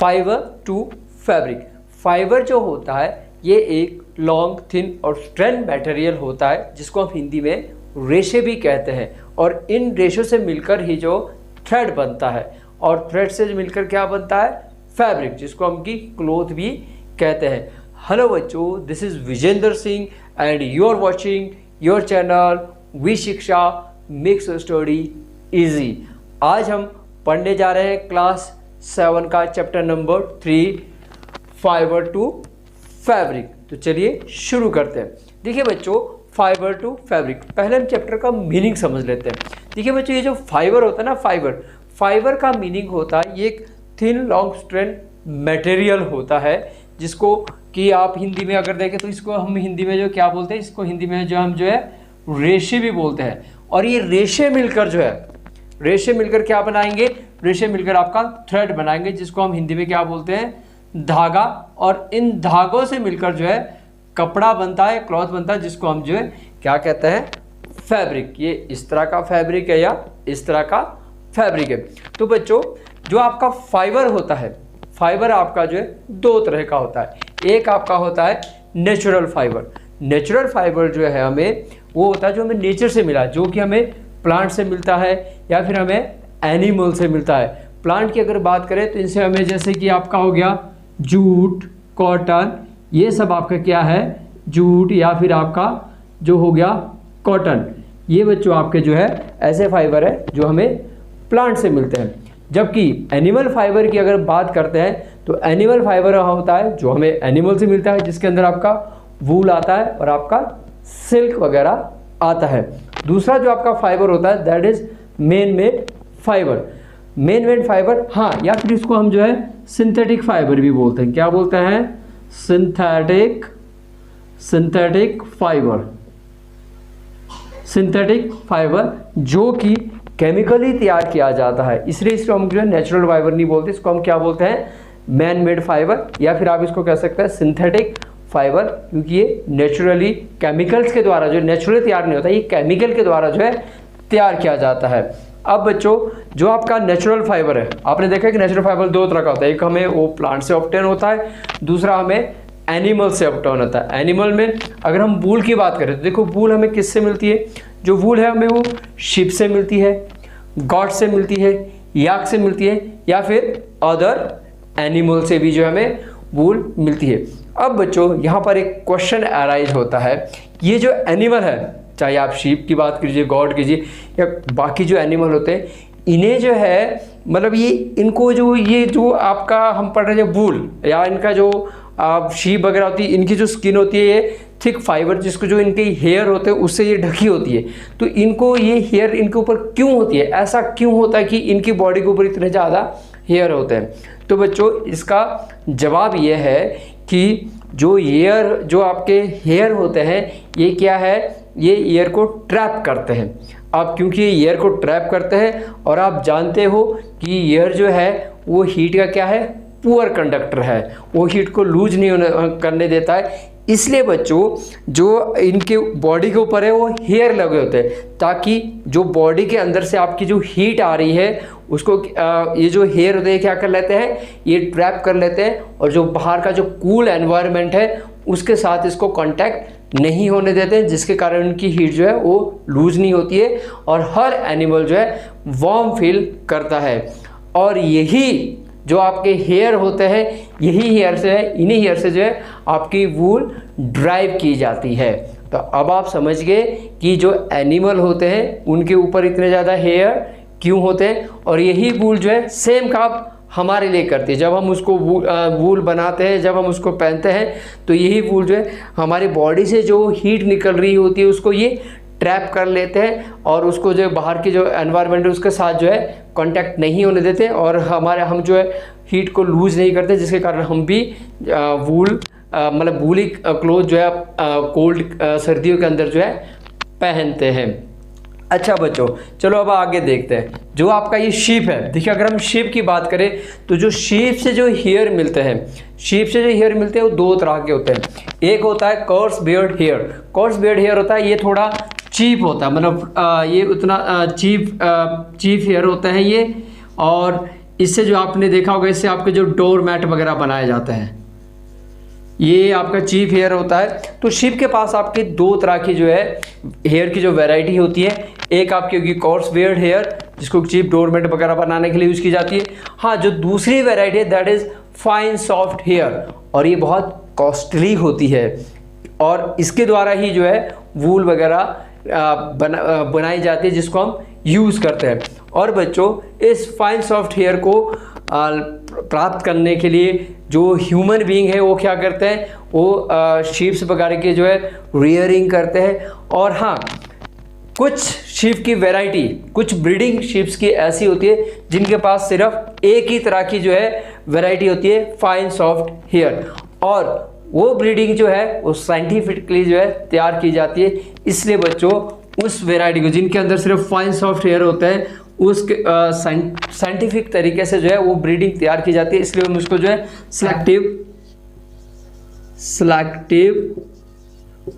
Fibre to fabric. Fibre जो होता है ये एक लॉन्ग, थिन और स्ट्रैंड मटेरियल होता है जिसको हम हिंदी में रेशे भी कहते हैं, और इन रेशों से मिलकर ही जो थ्रेड बनता है, और थ्रेड से मिलकर क्या बनता है, फैब्रिक, जिसको हम की क्लोथ भी कहते हैं। हेलो बच्चों, this is Vijender Singh and you are watching your channel V Shiksha makes study easy. आज हम पढ़ने जा रहे हैं क्लास 7 का chapter number 3 fibre to fabric. तो चलिए शुरू करते हैं। देखिए बच्चों, फाइबर टू फैब्रिक, पहले हम चैप्टर का मीनिंग समझ लेते हैं। देखिए बच्चों, ये जो फाइबर होता है ना, फाइबर का मीनिंग होता है ये एक थिन लॉन्ग स्ट्रैंड मटेरियल होता है, जिसको कि आप हिंदी में अगर देखें तो इसको हम हिंदी में जो क्या बोलते हैं, इसको हिंदी में जो हम जो है रेशे भी बोलते हैं। और ये रेशे मिलकर जो है, रेशे मिलकर क्या बनाएंगे, रेशे मिलकर आपका थ्रेड बनाएंगे, जिसको हम हिंदी में क्या बोलते हैं, धागा। और इन धागों से मिलकर जो है कपड़ा बनता है, क्लॉथ बनता है, जिसको हम जो है क्या कहते हैं, फैब्रिक। ये इस तरह का फैब्रिक है या इस तरह का फैब्रिक है। तो बच्चों, जो आपका फाइबर होता है, फाइबर आपका जो है दो तरह का होता है। एक आपका होता है नेचुरल फाइबर। नेचुरल फाइबर जो है हमें वो होता है जो हमें नेचर से मिला, जो कि हमें प्लांट से मिलता है या फिर हमें एनिमल से मिलता है। प्लांट की अगर बात करें तो इनसे हमें जैसे कि आपका हो गया जूट, कॉटन, ये सब आपका क्या है, जूट या फिर आपका जो हो गया कॉटन। ये बच्चों आपके जो है ऐसे फाइबर है जो हमें प्लांट से मिलते हैं। जबकि एनिमल फाइबर की अगर बात करते हैं तो एनिमल फाइबर होता है जो हमें एनिमल से मिलता है, जिसके अंदर आपका वूल आता है और आपका सिल्क वगैरह आता है। दूसरा जो आपका फाइबर होता है that is man made fibre. Man made fibre, हाँ, या फिर इसको हम जो है सिंथेटिक फाइबर भी बोलते हैं। क्या बोलते हैं, सिंथेटिक फाइबर। सिंथेटिक फाइबर जो कि केमिकली तैयार किया जाता है, इसलिए इसको हम जो है नेचुरल फाइबर नहीं बोलते, इसको हम क्या बोलते हैं, मैन मेड फाइबर, या फिर आप इसको कह सकते हैं सिंथेटिक फाइबर, क्योंकि ये नेचुरली केमिकल्स के द्वारा जो नेचुरली तैयार नहीं होता, ये केमिकल के द्वारा जो है तैयार किया जाता है। अब बच्चों, जो आपका नेचुरल फाइबर है, आपने देखा कि नेचुरल फाइबर दो तरह का होता है, एक हमें वो प्लांट से ऑब्टेन होता है, दूसरा हमें एनिमल से ऑब्टेन होता है। एनिमल में अगर हम वूल की बात करें तो देखो वूल हमें किससे मिलती है, जो वूल है हमें वो शिप से मिलती है, गॉट से मिलती है, याक से मिलती है, या फिर अदर एनिमल से भी जो हमें वूल मिलती है। अब बच्चों, यहाँ पर एक क्वेश्चन अराइज होता है, ये जो एनिमल है, चाहे आप शीप की बात कीजिए, गॉड कीजिए, या बाकी जो एनिमल होते हैं, इन्हें जो है मतलब ये इनको जो ये जो आपका हम पढ़ रहे हैं वूल या इनका जो शीप वगैरह होती है, इनकी जो स्किन होती है ये थिक फाइबर, जिसको जो इनके हेयर होते हैं उससे ये ढकी होती है। तो इनको ये हेयर इनके ऊपर क्यों होती है, ऐसा क्यों होता है कि इनकी बॉडी के ऊपर इतने ज़्यादा हेयर होते हैं? तो बच्चों, इसका जवाब ये है कि जो आपके हेयर होते हैं ये क्या है, ये एयर को ट्रैप करते हैं। अब क्योंकि ये एयर को ट्रैप करते हैं और आप जानते हो कि एयर जो है वो हीट का क्या है, पुअर कंडक्टर है, वो हीट को लूज नहीं करने देता है। इसलिए बच्चों, जो इनके बॉडी के ऊपर है वो हेयर लगे होते हैं, ताकि जो बॉडी के अंदर से आपकी जो हीट आ रही है उसको ये जो हेयर होते हैं क्या कर लेते हैं, ये ट्रैप कर लेते हैं, और जो बाहर का जो कूल एनवायरनमेंट है उसके साथ इसको कांटेक्ट नहीं होने देते हैं, जिसके कारण उनकी हीट जो है वो लूज नहीं होती है और हर एनिमल जो है वार्म फील करता है। और यही जो आपके हेयर होते हैं, यही हेयर से है, इन्हीं हेयर से जो है आपकी वूल ड्राइव की जाती है। तो अब आप समझ गए कि जो एनिमल होते हैं उनके ऊपर इतने ज़्यादा हेयर क्यों होते हैं, और यही वूल जो है सेम काम हमारे लिए करती है। जब हम उसको वूल बनाते हैं, जब हम उसको पहनते हैं, तो यही वूल जो है हमारी बॉडी से जो हीट निकल रही होती है उसको ये ट्रैप कर लेते हैं, और उसको जो बाहर की जो एनवायरनमेंट है उसके साथ जो है कांटेक्ट नहीं होने देते, और हम जो है हीट को लूज नहीं करते, जिसके कारण हम भी वूल मतलब वूली क्लोथ जो है कोल्ड सर्दियों के अंदर जो है पहनते हैं। अच्छा बच्चों, चलो अब आगे देखते हैं। जो आपका ये शीप है, देखिए अगर हम शीप की बात करें तो जो शीप से जो हेयर मिलते हैं, शीप से जो हेयर मिलते हैं वो दो तरह के होते हैं। एक होता है coarse beard hair. Coarse beard hair होता है, ये थोड़ा चीप होता है, मतलब ये उतना चीप हेयर होता है ये, और इससे जो आपने देखा होगा, इससे आपके जो डोर मैट वगैरह बनाए जाते हैं, ये आपका चीप हेयर होता है। तो शीप के पास आपके दो तरह की जो है हेयर की जो वैरायटी होती है। एक आपकी होगी कोर्स बियर्ड हेयर, जिसको चीप डोरमेट वगैरह बनाने के लिए यूज़ की जाती है। हाँ, जो दूसरी वैरायटी है that is fine soft hair, और ये बहुत कॉस्टली होती है और इसके द्वारा ही जो है वूल वगैरह बनाई जाती है, जिसको हम यूज़ करते हैं। और बच्चों, इस फाइन सॉफ्ट हेयर को प्राप्त करने के लिए जो ह्यूमन बीइंग है वो क्या करते हैं, वो शीप्स वगैरह के जो है रियरिंग करते हैं। और हाँ, कुछ शीप की वैरायटी, कुछ ब्रीडिंग शीप्स की ऐसी होती है जिनके पास सिर्फ एक ही तरह की जो है वैरायटी होती है, फाइन सॉफ्ट हेयर, और वो ब्रीडिंग जो है वो साइंटिफिकली जो है तैयार की जाती है। इसलिए बच्चों, उस वैरायटी को जिनके अंदर सिर्फ फाइन सॉफ्ट हेयर होता है, उसके साइंटिफिक तरीके से जो है वो ब्रीडिंग तैयार की जाती है। इसलिए हम उसको जो है सिलेक्टिव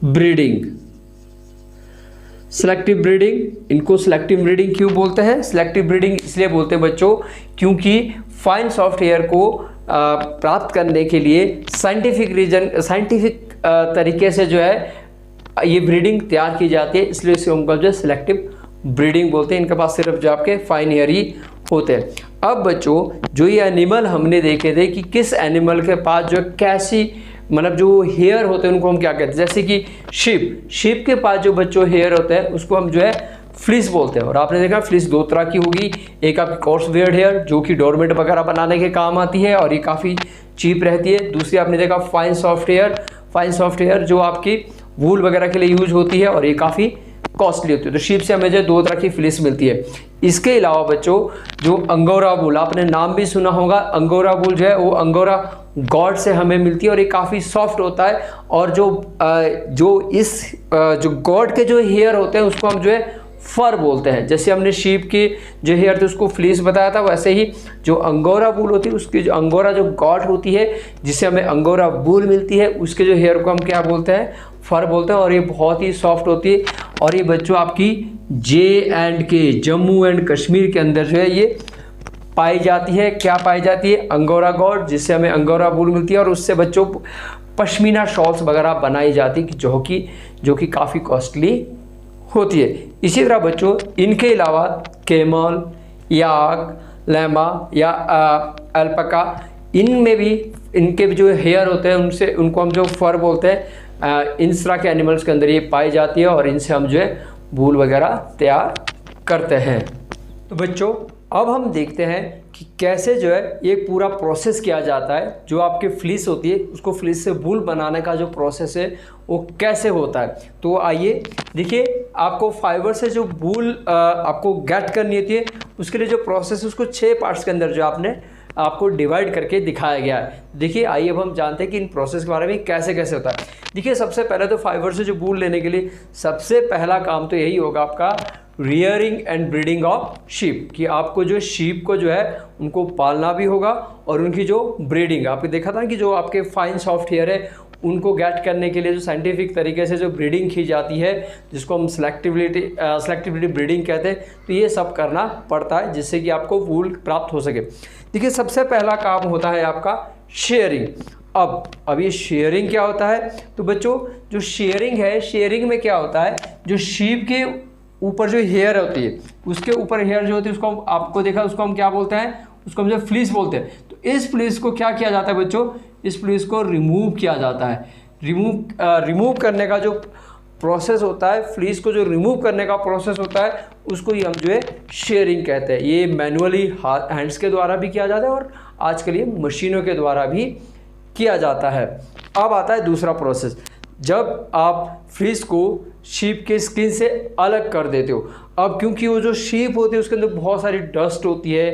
ब्रीडिंग, इनको सिलेक्टिव ब्रीडिंग क्यों बोलते हैं? सिलेक्टिव ब्रीडिंग इसलिए बोलते हैं बच्चों, क्योंकि फाइन सॉफ्ट हेयर को प्राप्त करने के लिए साइंटिफिक तरीके से जो है ये ब्रीडिंग तैयार की जाती है। इसलिए इसे हम जो है सिलेक्टिव ब्रीडिंग बोलते हैं। इनके पास सिर्फ जो आपके फाइन हेयर ही होते हैं। अब बच्चों, जो ये एनिमल हमने देखे थे कि किस एनिमल के पास जो कैसी मतलब जो हेयर होते हैं उनको हम क्या कहते हैं, जैसे कि शीप के पास जो बच्चों हेयर होते हैं उसको हम जो है फ्लिस बोलते हैं। और आपने देखा फ्लिस दो तरह की होगी, एक आपकी कोर्स बियर्ड हेयर जो कि डोरमेट वगैरह बनाने के काम आती है और ये काफ़ी चीप रहती है। दूसरी आपने देखा फाइन सॉफ्ट हेयर जो आपकी वूल वगैरह के लिए यूज होती है और ये काफ़ी कॉस्टली होती है। तो शीप से हमें जो दो तरह की फ्लिस मिलती है। इसके अलावा बच्चों, जो अंगोरा वूल, आपने नाम भी सुना होगा, अंगोरा वूल जो है वो अंगोरा गॉड से हमें मिलती है और ये काफ़ी सॉफ्ट होता है। और जो गॉड के जो हेयर होते हैं उसको हम जो है फर बोलते हैं। जैसे हमने शीप की जो हेयर थे उसको फ्लीस बताया था, वैसे ही जो अंगोरा वूल होती है उसकी जो अंगोरा जो गॉड होती है जिससे हमें अंगोरा वूल मिलती है, उसके जो हेयर को हम क्या बोलते हैं, फर बोलते हैं। और ये बहुत ही सॉफ्ट होती है और ये बच्चों आपकी J&K, जम्मू एंड कश्मीर के अंदर जो है ये पाई जाती है। क्या पाई जाती है? अंगोरा गॉड, जिससे हमें अंगोरा वूल मिलती है और उससे बच्चों पश्मीना शॉल्स वगैरह बनाई जाती है जो कि काफ़ी कॉस्टली होती है। इसी तरह बच्चों, इनके अलावा कैमल, याक, लैमा या अल्पाका, इनमें भी इनके जो हेयर होते हैं उनको हम जो फर बोलते हैं, इन तरह के एनिमल्स के अंदर ये पाई जाती है और इनसे हम जो है वूल वगैरह तैयार करते हैं। तो बच्चों, अब हम देखते हैं कि कैसे जो है ये पूरा प्रोसेस किया जाता है। जो आपके फ्लीस होती है उसको फ्लीस से वूल बनाने का जो प्रोसेस है वो कैसे होता है। तो आइए देखिए, आपको फाइबर से जो वूल आपको गेट करनी होती है उसके लिए जो प्रोसेस है उसको 6 पार्ट्स के अंदर जो आपको डिवाइड करके दिखाया गया है। देखिए, आइए अब हम जानते हैं कि इन प्रोसेस के बारे में कैसे कैसे होता है। देखिए, सबसे पहले तो फाइबर से जो वूल लेने के लिए सबसे पहला काम तो यही होगा आपका rearing and breeding of sheep, कि आपको जो शीप को जो है उनको पालना भी होगा और उनकी जो ब्रीडिंग, आपने देखा था कि जो आपके फाइन सॉफ्ट हेयर है उनको गेट करने के लिए जो साइंटिफिक तरीके से जो ब्रीडिंग की जाती है जिसको हम सिलेक्टिविटी ब्रीडिंग कहते हैं, तो ये सब करना पड़ता है जिससे कि आपको वूल प्राप्त हो सके। देखिए, सबसे पहला काम होता है आपका शेयरिंग। अब ये शेयरिंग क्या होता है? तो बच्चों, जो शेयरिंग है, शेयरिंग में क्या होता है, जो शीप के ऊपर जो हेयर होती है उसके ऊपर हेयर जो होती है उसको आपको देखा, उसको हम क्या बोलते हैं, उसको हम जो फ्लीस बोलते हैं। तो इस फ्लीस को क्या किया जाता है बच्चों, इस फ्लीस को रिमूव किया जाता है। रिमूव करने का जो प्रोसेस होता है, फ्लीस को जो रिमूव करने का प्रोसेस होता है उसको ही हम जो है शेयरिंग कहते हैं। ये मैनुअली हैंड्स के द्वारा भी किया जाता है और आजकल ये मशीनों के द्वारा भी किया जाता है। अब आता है दूसरा प्रोसेस, जब आप फ्लीस को शीप के स्किन से अलग कर देते हो। अब क्योंकि वो जो शीप होती है उसके अंदर बहुत सारी डस्ट होती है,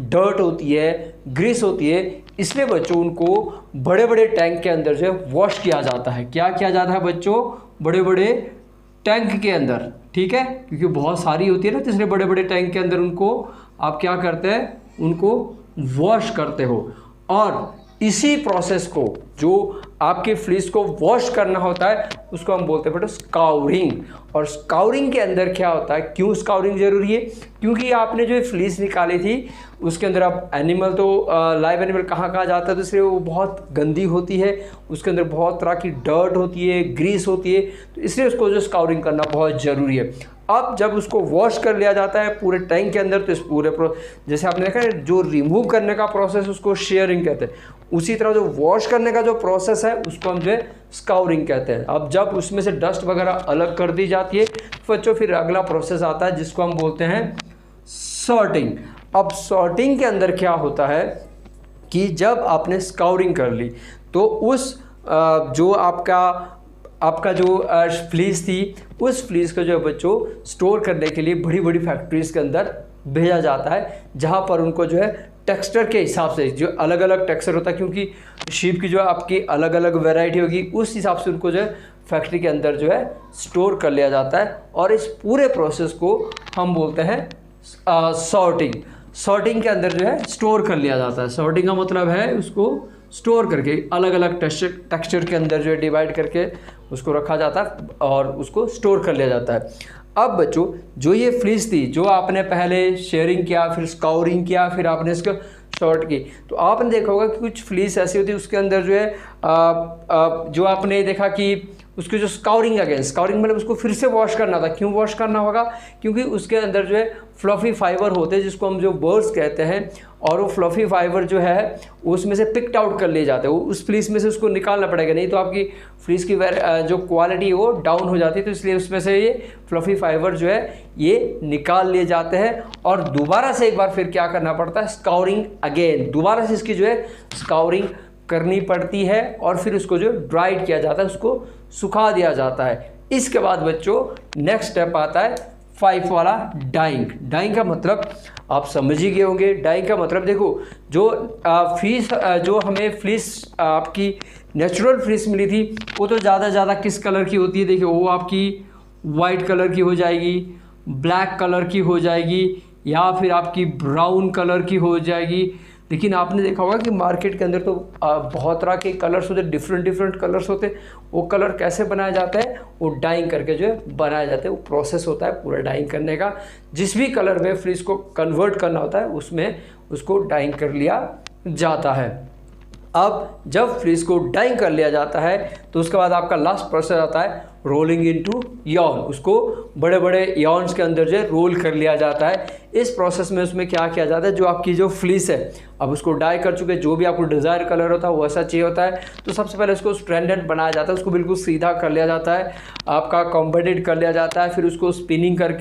डर्ट होती है, ग्रीस होती है, इसलिए बच्चों उनको बड़े बड़े टैंक के अंदर जो है वॉश किया जाता है। क्या किया जाता है बच्चों? बड़े बड़े टैंक के अंदर, ठीक है, क्योंकि बहुत सारी होती है ना, तो इसलिए बड़े बड़े टैंक के अंदर उनको आप क्या करते हैं, उनको वॉश करते हो। और इसी प्रोसेस को, जो आपके फ्लीस को वॉश करना होता है, उसको हम बोलते हैं बेटा स्काउरिंग। और स्काउरिंग के अंदर क्या होता है, क्यों स्काउरिंग जरूरी है, क्योंकि आपने जो फ्लीस निकाली थी उसके अंदर अब एनिमल तो लाइव एनिमल कहाँ कहाँ जाता है, तो इसलिए वो बहुत गंदी होती है, उसके अंदर बहुत तरह की डर्ट होती है, ग्रीस होती है, तो इसलिए उसको जो स्काउरिंग करना बहुत ज़रूरी है। अब जब उसको वॉश कर लिया जाता है पूरे टैंक के अंदर, तो इस पूरे जैसे आपने देखा है जो रिमूव करने का प्रोसेस उसको शेयरिंग कहते हैं, उसी तरह जो वॉश करने का जो प्रोसेस है उसको हम जो है स्काउरिंग कहते हैं। अब जब उसमें से डस्ट वगैरह अलग कर दी जाती है तो बच्चों फिर अगला प्रोसेस आता है जिसको हम बोलते हैं सॉर्टिंग। अब सॉर्टिंग के अंदर क्या होता है कि जब आपने स्काउरिंग कर ली तो उस जो आपका जो फ्लीस थी, उस फ्लीस को जो बच्चों स्टोर करने के लिए बड़ी बड़ी फैक्ट्रीज के अंदर भेजा जाता है, जहाँ पर उनको जो है टेक्सचर के हिसाब से, जो अलग अलग टेक्सचर होता है, क्योंकि शीप की जो आपकी अलग अलग वैरायटी होगी, उस हिसाब से उनको जो है फैक्ट्री के अंदर जो है स्टोर कर लिया जाता है। और इस पूरे प्रोसेस को हम बोलते हैं सॉर्टिंग। सॉर्टिंग के अंदर जो है स्टोर कर लिया जाता है। सॉर्टिंग का मतलब है उसको स्टोर करके अलग अलग टेक्सचर के अंदर जो है डिवाइड करके उसको रखा जाता है और उसको स्टोर कर लिया जाता है। अब बच्चों जो ये फ्लीस थी, जो आपने पहले शेयरिंग किया, फिर स्काउरिंग किया, फिर आपने इसको शॉर्ट की, तो आपने देखा होगा कि कुछ फ्लीस ऐसी होती है उसके अंदर जो है जो आपने देखा कि उसकी जो स्काउरिंग मतलब उसको फिर से वॉश करना था। क्यों वॉश करना होगा, क्योंकि उसके अंदर जो है फ्लफी फाइबर होते हैं जिसको हम जो बर्ड्स कहते हैं, और वो फ्लफी फाइबर जो है उसमें से पिक्ड आउट कर लिए जाते हैं, वो उस फ्लीस में से उसको निकालना पड़ेगा, नहीं तो आपकी फ्लीस की जो क्वालिटी है वो डाउन हो जाती है। तो इसलिए उसमें से ये फ्लफी फाइबर जो है ये निकाल लिए जाते हैं और दोबारा से एक बार फिर क्या करना पड़ता है, स्काउरिंग अगेन, दोबारा से इसकी जो है स्काउरिंग करनी पड़ती है और फिर उसको जो ड्राइड किया जाता है, उसको सुखा दिया जाता है। इसके बाद बच्चों नेक्स्ट स्टेप आता है 5 वाला डाइंग। डाइंग का मतलब आप समझ ही गए होंगे। डाइंग का मतलब देखो, जो जो हमें फ्लीस आपकी नेचुरल फ्लीस मिली थी वो तो ज़्यादा किस कलर की होती है, देखिए वो आपकी वाइट कलर की हो जाएगी, ब्लैक कलर की हो जाएगी, या फिर आपकी ब्राउन कलर की हो जाएगी। लेकिन आपने देखा होगा कि मार्केट के अंदर तो बहुत तरह के कलर्स होते हैं, डिफरेंट कलर्स होते हैं। वो कलर कैसे बनाया जाता है, वो डाइंग करके जो है बनाया जाता है। वो प्रोसेस होता है पूरा डाइंग करने का, जिस भी कलर में फ्लीस को कन्वर्ट करना होता है उसमें उसको डाइंग कर लिया जाता है। अब जब फ्लीस को डाइंग कर लिया जाता है तो उसके बाद आपका लास्ट प्रोसेस आता है रोलिंग इनटू यार्न। उसको बड़े बड़े यार्न्स के अंदर जो है रोल कर लिया जाता है। इस प्रोसेस में उसमें क्या किया जाता है, जो आपकी जो फ्लीस है अब उसको डाई कर चुके, जो भी आपको डिज़ायर कलर होता है वो ऐसा चाहिए होता है, तो सबसे पहले उसको स्ट्रैंडेड बनाया जाता है, उसको बिल्कुल सीधा कर लिया जाता है, आपका कॉम्बेटेड कर लिया जाता है, फिर उसको स्पिनिंग कर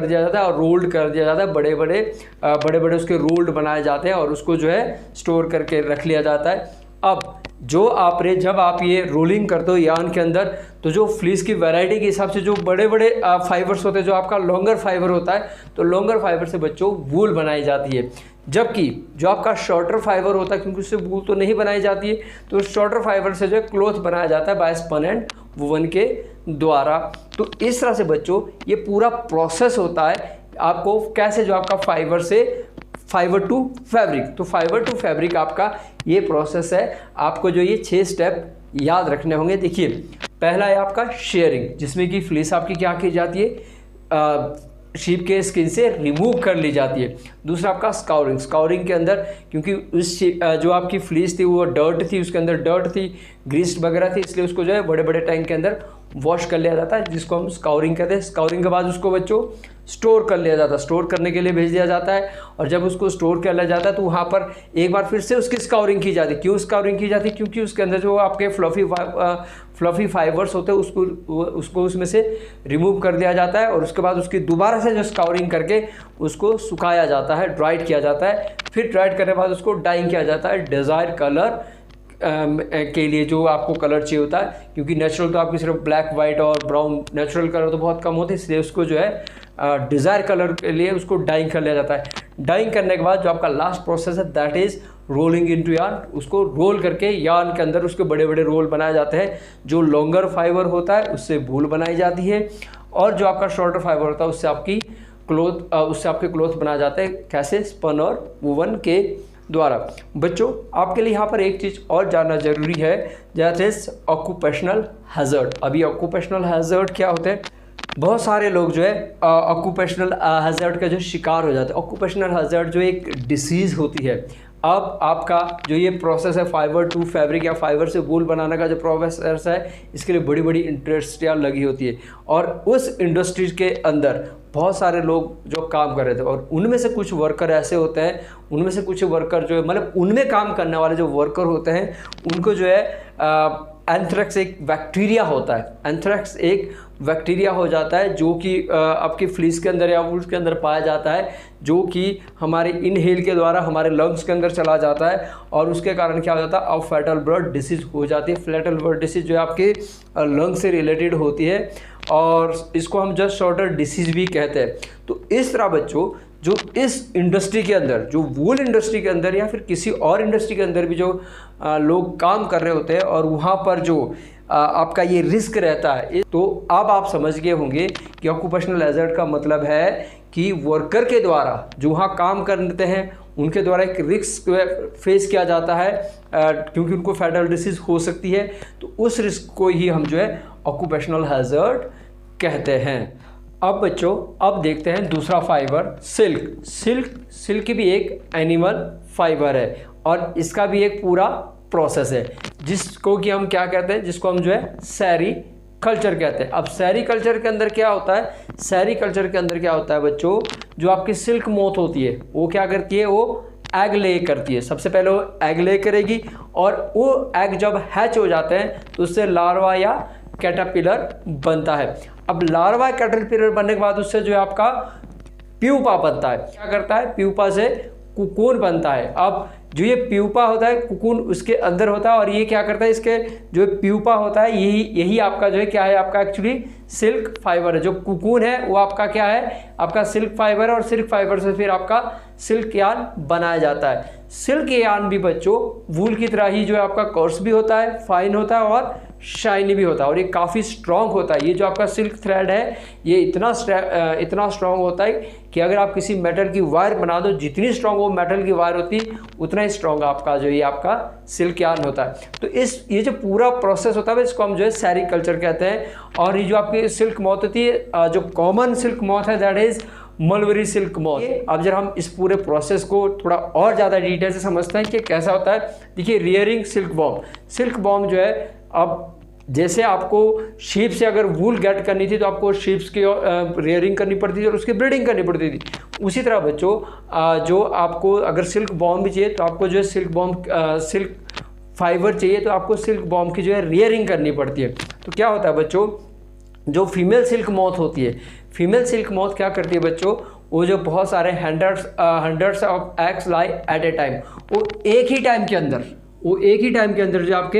दिया जाता है और रोल्ड कर दिया जाता है। बड़े बड़े उसके रोल्ड बनाए जाते हैं और उसको जो है स्टोर करके रख लिया जाता है। अब जब आप ये रोलिंग करते हो यार्न के अंदर, तो जो फ्लीस की वैरायटी के हिसाब से जो बड़े बड़े फाइबर्स होते हैं, जो आपका लॉन्गर फाइबर होता है, तो लॉन्गर फाइबर से बच्चों वूल बनाई जाती है। जबकि जो आपका शॉर्टर फाइबर होता है, क्योंकि उससे वूल तो नहीं बनाई जाती है, तो शॉर्टर फाइबर से जो है क्लॉथ बनाया जाता है बाय स्पन एंड वूवन के द्वारा। तो इस तरह से बच्चों ये पूरा प्रोसेस होता है। आपको कैसे, जो आपका फाइबर टू फैब्रिक, तो फाइबर टू फैब्रिक आपका ये प्रोसेस है। आपको जो ये 6 स्टेप याद रखने होंगे। देखिए, पहला है आपका शेयरिंग, जिसमें कि फ्लीस आपकी क्या की जाती है, शीप के स्किन से रिमूव कर ली जाती है। दूसरा आपका स्काउरिंग के अंदर, क्योंकि उस जो आपकी फ्लीस थी वो डर्ट थी, उसके अंदर डर्ट थी, ग्रीस वगैरह थी, इसलिए उसको जो है बड़े बड़े टैंक के अंदर वॉश कर लिया जाता है, जिसको हम स्काउरिंग कहते हैं। स्काउरिंग के बाद उसको बच्चों स्टोर कर लिया जाता है, स्टोर करने के लिए भेज दिया जाता है। और जब उसको स्टोर कर लिया जाता है तो वहाँ पर एक बार फिर से उसकी स्काउरिंग की जाती है। क्यों स्काउरिंग की जाती है, क्योंकि उसके अंदर जो आपके फ्लफी फाइबर्स होते हैं उसको उसमें से रिमूव कर दिया जाता है और उसके बाद उसकी दोबारा से जो स्काउरिंग करके उसको सुखाया जाता है, ड्राइड किया जाता है। फिर ड्राइड करने के बाद उसको डाइंग किया जाता है डिज़ायर कलर के लिए, जो आपको कलर चाहिए होता है। क्योंकि नेचुरल तो आपकी सिर्फ ब्लैक, वाइट और ब्राउन, नेचुरल कलर तो बहुत कम होते हैं, इसलिए उसको जो है डिज़ायर कलर के लिए उसको डाइंग कर लिया जाता है। डाइंग करने के बाद जो आपका लास्ट प्रोसेस है that is rolling into yarn. उसको रोल करके यार्न के अंदर उसके बड़े बड़े रोल बनाए जाते हैं। जो लॉन्गर फाइबर होता है उससे वूल बनाई जाती है और जो आपका शॉर्टर फाइबर होता है उससे आपके क्लॉथ बनाए जाते हैं। कैसे, स्पन और वूवन के द्वारा। बच्चों आपके लिए यहाँ पर एक चीज़ और जानना जरूरी है, दैट इज ऑक्यूपेशनल हैजर्ड। अभी ऑक्यूपेशनल हैजर्ड क्या होते हैं? बहुत सारे लोग जो है ऑक्यूपेशनल हैजर्ड का जो शिकार हो जाते हैं। ऑक्यूपेशनल हैजर्ड जो एक डिसीज़ होती है। अब आपका जो ये प्रोसेस है फाइबर टू फैब्रिक या फाइबर से वूल बनाने का जो प्रोसेस है, इसके लिए बड़ी बड़ी इंडस्ट्रियाँ लगी होती है और उस इंडस्ट्रीज के अंदर बहुत सारे लोग जो काम कर रहे थे और उनमें से कुछ वर्कर ऐसे होते हैं, उनमें से कुछ वर्कर जो है मतलब उनमें काम करने वाले जो वर्कर होते हैं उनको जो है एंथ्रेक्स एक बैक्टीरिया होता है। एंथ्रेक्स एक बैक्टीरिया हो जाता है जो कि आपकी फ्लीस के अंदर या वुल्स के अंदर पाया जाता है, जो कि हमारे इनहेल के द्वारा हमारे लंग्स के अंदर चला जाता है और उसके कारण क्या हो जाता है? अब फैटल ब्लड डिसीज हो जाती है। फैटल ब्लड डिसीज जो है आपके लंग से रिलेटेड होती है और इसको हम जस्ट शॉर्टर डिसीज भी कहते हैं। तो इस तरह बच्चों जो इस इंडस्ट्री के अंदर, जो वूल इंडस्ट्री के अंदर या फिर किसी और इंडस्ट्री के अंदर भी जो लोग काम कर रहे होते हैं और वहाँ पर जो आपका ये रिस्क रहता है, तो अब आप समझ गए होंगे कि ऑक्यूपेशनल हैजर्ड का मतलब है कि वर्कर के द्वारा जो वहाँ काम करते हैं उनके द्वारा एक रिस्क फेस किया जाता है क्योंकि उनको फैटल डिसीज हो सकती है। तो उस रिस्क को ही हम जो है ऑक्यूपेशनल हैजर्ड कहते हैं। अब बच्चों अब देखते हैं दूसरा फाइबर सिल्क। सिल्क भी एक एनिमल फाइबर है और इसका भी एक पूरा प्रोसेस है जिसको कि हम क्या कहते हैं? जिसको हम जो है सेरीकल्चर कहते हैं। अब सेरीकल्चर के अंदर क्या होता है? सेरीकल्चर के अंदर क्या होता है बच्चों? जो आपकी सिल्क मोथ होती है वो क्या करती है? वो एग ले करती है। सबसे पहले वो एग ले करेगी और वो एग जब हैच हो जाते हैं तो उससे लार्वा या कैटरपिलर बनता है। अब लार्वा कैटरपिलर बनने के बाद उससे जो है आपका प्यूपा बनता है। क्या करता है? प्यूपा से कुकून बनता है। अब जो ये प्यूपा होता है, कुकून उसके अंदर होता है और ये क्या करता है? इसके जो प्यूपा होता है यही आपका जो है क्या है? आपका एक्चुअली सिल्क फाइबर है। जो कुकून है वो आपका क्या है? आपका सिल्क फाइबर है और सिल्क फाइबर से फिर आपका सिल्क यार्न बनाया जाता है। सिल्क यार्न भी बच्चों वूल की तरह ही जो है आपका कोर्स भी होता है, फाइन होता है और शाइनी भी होता है और ये काफ़ी स्ट्रॉन्ग होता है। ये जो आपका सिल्क थ्रेड है ये इतना स्ट्रॉन्ग होता है कि अगर आप किसी मेटल की वायर बना दो, जितनी स्ट्रॉन्ग वो मेटल की वायर होती है उतना ही स्ट्रॉन्ग आपका जो ये आपका सिल्क यार्न होता है। तो ये जो पूरा प्रोसेस होता है इसको हम जो है सेरीकल्चर कहते हैं। और ये जो आपकी सिल्क मॉथ होती है, जो कॉमन सिल्क मॉथ है that is mulberry silk moth. अब जब हम इस पूरे प्रोसेस को थोड़ा और ज़्यादा डिटेल से समझते हैं कि कैसा होता है, देखिए rearing silk worm. Silk worm जो है, अब जैसे आपको शीप से अगर वूल गेट करनी थी तो आपको शीप्स की रियरिंग करनी पड़ती थी और उसकी ब्रीडिंग करनी पड़ती थी। उसी तरह बच्चों जो आपको अगर सिल्क बॉम भी चाहिए तो आपको जो है सिल्क फाइबर चाहिए तो आपको सिल्क बॉम की जो है रियरिंग करनी पड़ती है। तो क्या होता है बच्चों, जो फीमेल सिल्क मॉथ होती है, फीमेल सिल्क मॉथ क्या करती है बच्चों? वो जो बहुत सारे hundreds of eggs lie at A time, वो एक ही टाइम के अंदर जो आपके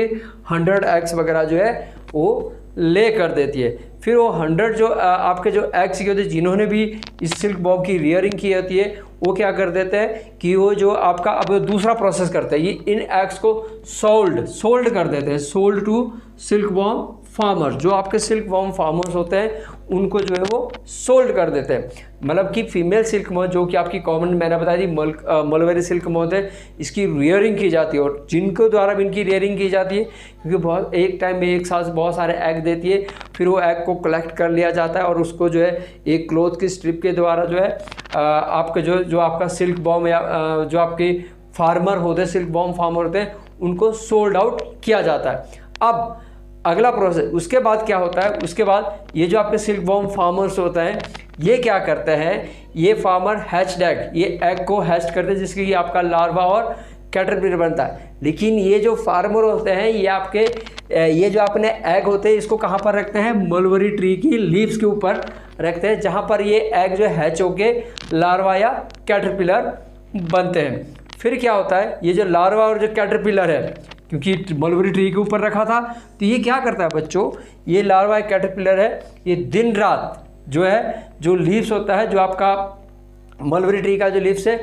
100 एग्स वगैरह जो है वो ले कर देती है। फिर वो 100 जो आपके जो एग्स की होती है जिन्होंने भी इस सिल्क बॉम की रियरिंग की होती है वो क्या कर देते हैं कि वो जो आपका अब दूसरा प्रोसेस करते हैं, ये इन एग्स को सोल्ड कर देते हैं, sold to silk worm farmer. जो आपके सिल्क बॉम फार्मर्स होते हैं उनको जो है वो सोल्ड कर देते हैं। मतलब कि फीमेल सिल्क मॉथ जो कि आपकी कॉमन मैंने बताई थी मलबरी सिल्क मॉथ है, इसकी रियरिंग की जाती है और जिनको द्वारा भी इनकी रियरिंग की जाती है क्योंकि बहुत एक टाइम में एक साथ बहुत सारे एग देती है। फिर वो एग को कलेक्ट कर लिया जाता है और उसको जो है एक क्लॉथ की स्ट्रिप के द्वारा जो है आपके जो आपका सिल्क बॉम या जो आपके फार्मर होते हैं, सिल्क बॉम फार्मर होते हैं, उनको सोल्ड आउट किया जाता है। अब अगला प्रोसेस उसके बाद क्या होता है? उसके बाद ये जो आपके सिल्क बॉम फार्मर्स होते हैं ये क्या करते हैं? ये फार्मर हैच्ड एग, ये एग को हैच करते हैं जिसके लिए आपका लार्वा और कैटरपिलर बनता है। लेकिन ये जो फार्मर होते हैं ये आपके ये जो अपने एग होते हैं इसको कहाँ पर रखते हैं? मलबरी ट्री की लीव्स के ऊपर रखते हैं जहाँ पर ये एग जो हैच होके लार्वा या कैटरपिलर बनते हैं। फिर क्या होता है? ये जो लार्वा और जो कैटरपिलर है क्योंकि मलबरी ट्री के ऊपर रखा था तो ये क्या करता है बच्चों? ये लार्वा कैटरपिलर है, ये दिन रात जो है जो लीव्स होता है, जो आपका मलबरी ट्री का जो लीव्स है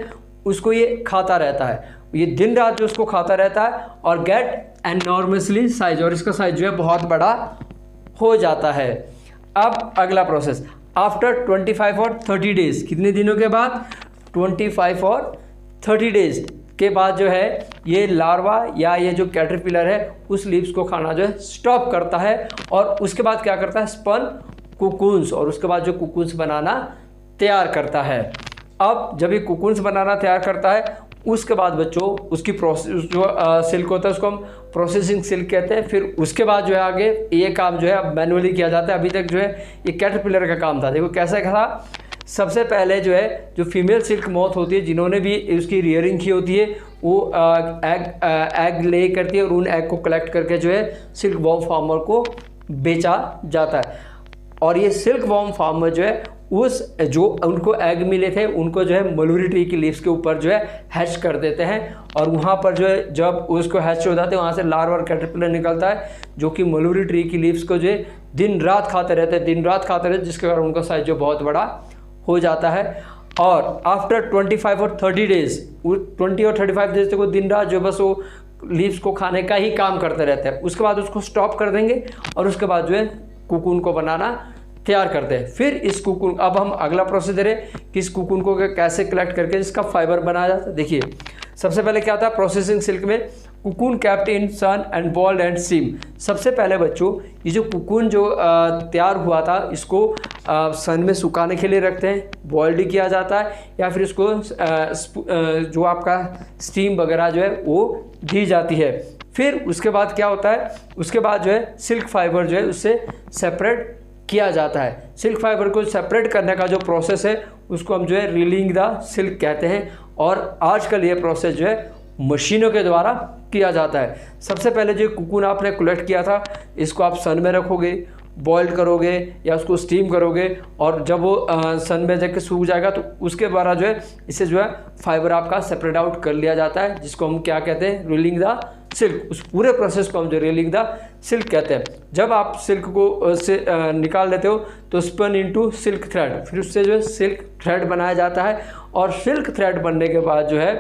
उसको ये खाता रहता है। ये दिन रात जो उसको खाता रहता है और गेट एनॉर्मसली साइज, और इसका साइज जो है बहुत बड़ा हो जाता है। अब अगला प्रोसेस आफ्टर 25 और 30 डेज, कितने दिनों के बाद? 25 और 30 डेज के बाद जो है ये लार्वा या ये जो कैटरपिलर है उस लीव्स को खाना जो है स्टॉप करता है और उसके बाद क्या करता है, स्पन कुकुन्स, और उसके बाद जो कुकुन्स बनाना तैयार करता है। अब जब ये कुकुन्स बनाना तैयार करता है उसके बाद बच्चों उसकी प्रोसेस जो सिल्क होता है उसको हम प्रोसेसिंग सिल्क कहते हैं। फिर उसके बाद जो है आगे ये काम जो है अब मैनुअली किया जाता है। अभी तक जो है ये कैटरपिलर का काम था। देखो कैसे था, सबसे पहले जो है जो फीमेल सिल्क मॉथ होती है जिन्होंने भी उसकी रियरिंग की होती है वो एग ले करती है और उन एग को कलेक्ट करके जो है सिल्क वॉर्म फार्मर को बेचा जाता है। और ये सिल्क वॉर्म फार्मर जो है उस जो उनको एग मिले थे उनको जो है मलबेरी ट्री की लीव्स के ऊपर जो है हैच कर देते हैं और वहाँ पर जो है जब उसको हैच हो जाते हैं वहाँ से लार्वा और कैटरपिलर निकलता है जो कि मलबेरी ट्री की लीव्स को जो है दिन रात खाते रहते हैं, जिसके कारण उनका साइज जो बहुत बड़ा हो जाता है। और आफ्टर 25 और 30 डेज 20 और 35 डेज तक वो दिन रात जो बस वो लीव्स को खाने का ही काम करते रहते हैं। उसके बाद उसको स्टॉप कर देंगे और उसके बाद जो है कुकुन को बनाना तैयार करते हैं। फिर इस कुकुन, अब हम अगला प्रोसेस दे रहे हैं कि इस कुकुन को कैसे कलेक्ट करके इसका फाइबर बनाया जाता है। देखिए सबसे पहले क्या होता है प्रोसेसिंग सिल्क में, cocoon kept in sun and boiled and steam. सबसे पहले बच्चों ये जो कुकुन जो तैयार हुआ था इसको सन में सुखाने के लिए रखते हैं, बॉइल्ड किया जाता है या फिर इसको जो आपका स्टीम वगैरह जो है वो दी जाती है। फिर उसके बाद क्या होता है, उसके बाद जो है सिल्क फाइबर जो है उससे सेपरेट किया जाता है। सिल्क फाइबर को सेपरेट करने का जो प्रोसेस है उसको हम जो है रीलिंग द सिल्क कहते हैं और आजकल ये प्रोसेस जो है मशीनों के द्वारा किया जाता है। सबसे पहले जो कुकुन आपने कलेक्ट किया था इसको आप सन में रखोगे, बॉइल्ड करोगे या उसको स्टीम करोगे और जब वो सन में जाके सूख जाएगा तो उसके द्वारा जो है इसे जो है फाइबर आपका सेपरेट आउट कर लिया जाता है, जिसको हम क्या कहते हैं, रीलिंग द सिल्क। उस पूरे प्रोसेस को हम जो रीलिंग द सिल्क कहते हैं। जब आप सिल्क को से निकाल लेते हो तो स्पन इनटू सिल्क थ्रेड, फिर उससे जो है सिल्क थ्रेड बनाया जाता है और सिल्क थ्रेड बनने के बाद जो है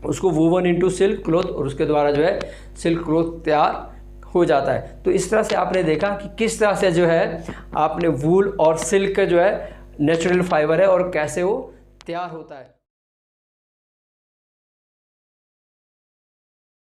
उसको वूवन इनटू सिल्क क्लॉथ और उसके द्वारा जो है सिल्क क्लॉथ तैयार हो जाता है। तो इस तरह से आपने देखा कि किस तरह से जो है आपने वूल और सिल्क का जो है नेचुरल फाइबर है और कैसे वो तैयार होता है।